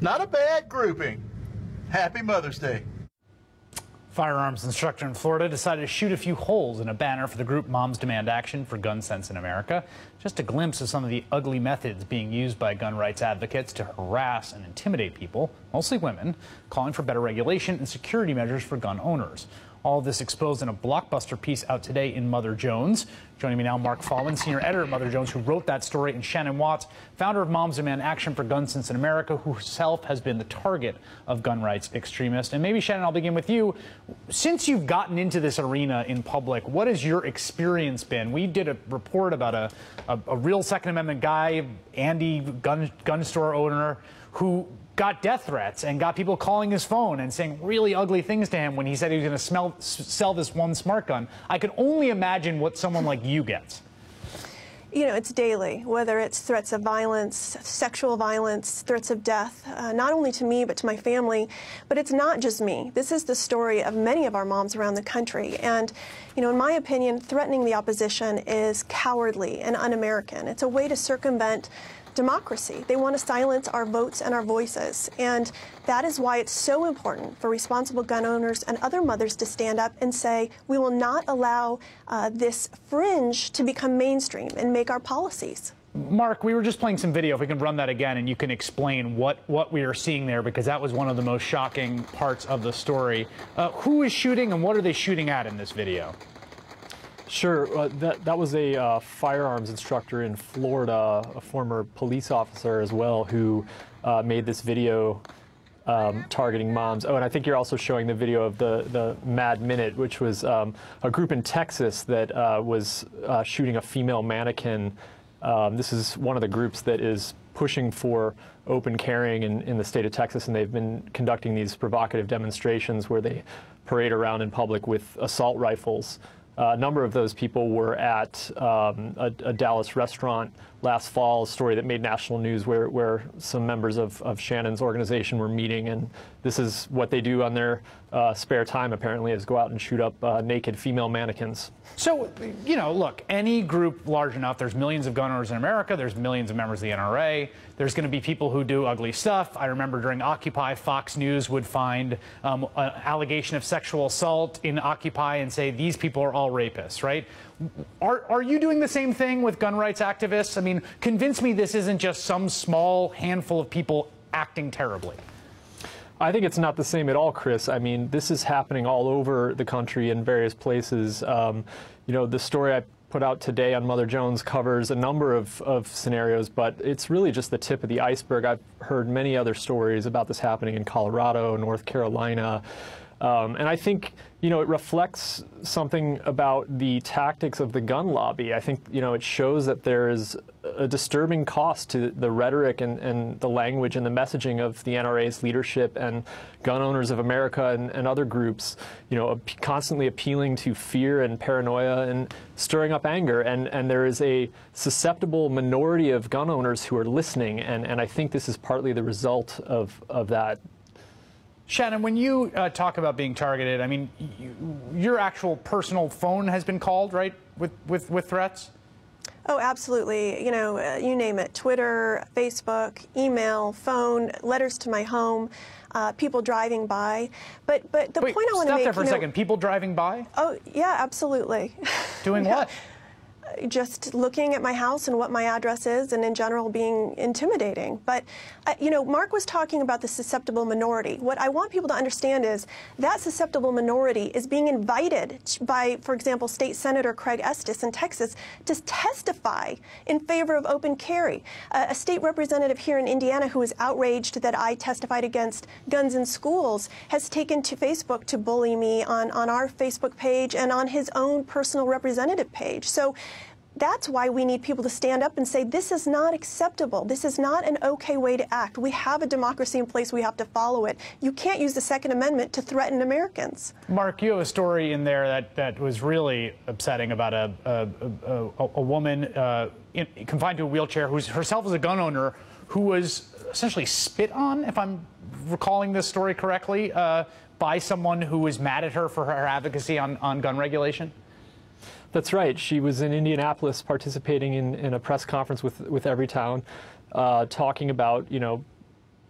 Not a bad grouping. Happy Mother's Day. Firearms instructor in Florida decided to shoot a few holes in a banner for the group Moms Demand Action for Gun Sense in America. Just a glimpse of some of the ugly methods being used by gun rights advocates to harass and intimidate people, mostly women, calling for better regulation and security measures for gun owners. All of this exposed in a blockbuster piece out today in Mother Jones. Joining me now, Mark Follman, senior editor at Mother Jones, who wrote that story, and Shannon Watts, founder of Moms Demand Action for Gun Sense in America, who herself has been the target of gun rights extremists. And maybe, Shannon, I'll begin with you. Since you've gotten into this arena in public, what has your experience been? We did a report about a real Second Amendment guy, Andy, gun store owner, who got death threats and got people calling his phone and saying really ugly things to him when he said he was going to sell this one smart gun. I can only imagine what someone like you gets. You know, it's daily, whether it's threats of violence, sexual violence, threats of death, not only to me but to my family. But it's not just me. This is the story of many of our moms around the country. And, you know, in my opinion, threatening the opposition is cowardly and un-American. It's a way to circumvent democracy. They want to silence our votes and our voices. And that is why it's so important for responsible gun owners and other mothers to stand up and say, we will not allow this fringe to become mainstream and make our policies. Mark, we were just playing some video. If we can run that again and you can explain what we are seeing there, because that was one of the most shocking parts of the story. Who is shooting and what are they shooting at in this video? Sure. That was a firearms instructor in Florida, a former police officer as well, who made this video targeting moms. Oh, and I think you're also showing the video of the Mad Minute, which was a group in Texas that was shooting a female mannequin. This is one of the groups that is pushing for open carrying in the state of Texas, and they've been conducting these provocative demonstrations where they parade around in public with assault rifles. A number of those people were at a Dallas restaurant last fall, a story that made national news where some members of Shannon's organization were meeting, and this is what they do on their spare time, apparently, is go out and shoot up naked female mannequins. So, you know, look, any group large enough, there's millions of gun owners in America, there's millions of members of the NRA, there's going to be people who do ugly stuff. I remember during Occupy, Fox News would find an allegation of sexual assault in Occupy and say these people are all rapists, right? Are you doing the same thing with gun rights activists? I mean, convince me this isn't just some small handful of people acting terribly. I think it's not the same at all, Chris. I mean, this is happening all over the country in various places. You know, the story I put out today on Mother Jones covers a number of scenarios, but it's really just the tip of the iceberg. I've heard many other stories about this happening in Colorado, North Carolina. And I think, you know, it reflects something about the tactics of the gun lobby. I think, you know, it shows that there is a disturbing cost to the rhetoric and the language and the messaging of the NRA's leadership and gun owners of America and other groups, you know, constantly appealing to fear and paranoia and stirring up anger. And there is a susceptible minority of gun owners who are listening. And I think this is partly the result of that. Shannon, when you talk about being targeted, I mean, your actual personal phone has been called, right, with threats? Oh, absolutely. You know, you name it. Twitter, Facebook, email, phone, letters to my home, people driving by. But the point I want to make... Stop there for a second. People driving by? Oh, yeah, absolutely. Doing what? Just looking at my house and what my address is, and in general being intimidating. But, you know, Mark was talking about the susceptible minority. What I want people to understand is that susceptible minority is being invited by, for example, State Senator Craig Estes in Texas to testify in favor of open carry. A state representative here in Indiana who is outraged that I testified against guns in schools has taken to Facebook to bully me on our Facebook page and on his own personal representative page. So that's why we need people to stand up and say, this is not acceptable. This is not an okay way to act. We have a democracy in place. We have to follow it. You can't use the Second Amendment to threaten Americans. Mark, you have a story in there that was really upsetting about a woman confined to a wheelchair who herself is a gun owner who was essentially spit on, if I'm recalling this story correctly, by someone who was mad at her for her advocacy on gun regulation. That's right. She was in Indianapolis participating in a press conference with Everytown, talking about, you know,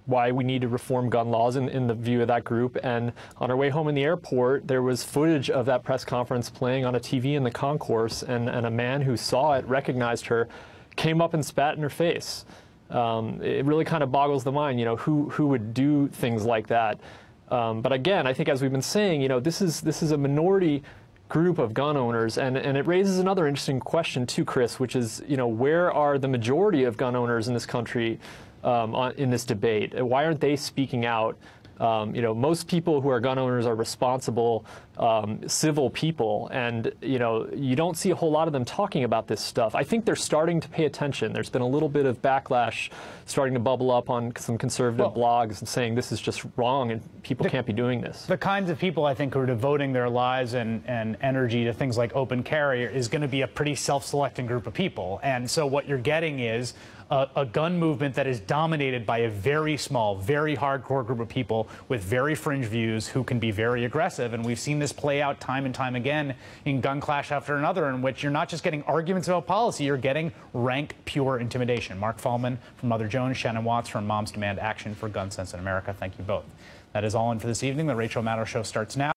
why we need to reform gun laws in the view of that group. And on our way home in the airport, there was footage of that press conference playing on a TV in the concourse, and a man who saw it, recognized her, came up and spat in her face. It really kind of boggles the mind, who would do things like that. But again, I think as we've been saying, this is a minority group of gun owners, and it raises another interesting question too, Chris, which is, where are the majority of gun owners in this country in this debate? Why aren't they speaking out? Most people who are gun owners are responsible, civil people, and you don't see a whole lot of them talking about this stuff. I think they're starting to pay attention. There's been a little bit of backlash starting to bubble up on some conservative blogs and saying this is just wrong and people can't be doing this. The kinds of people I think who are devoting their lives and energy to things like open carry is going to be a pretty self-selecting group of people, and so what you're getting is a gun movement that is dominated by a very small, very hardcore group of people with very fringe views who can be very aggressive. And we've seen this play out time and time again in gun clash after another, in which you're not just getting arguments about policy, you're getting rank, pure intimidation. Mark Follman from Mother Jones, Shannon Watts from Moms Demand Action for Gun Sense in America. Thank you both. That is all in for this evening. The Rachel Maddow Show starts now.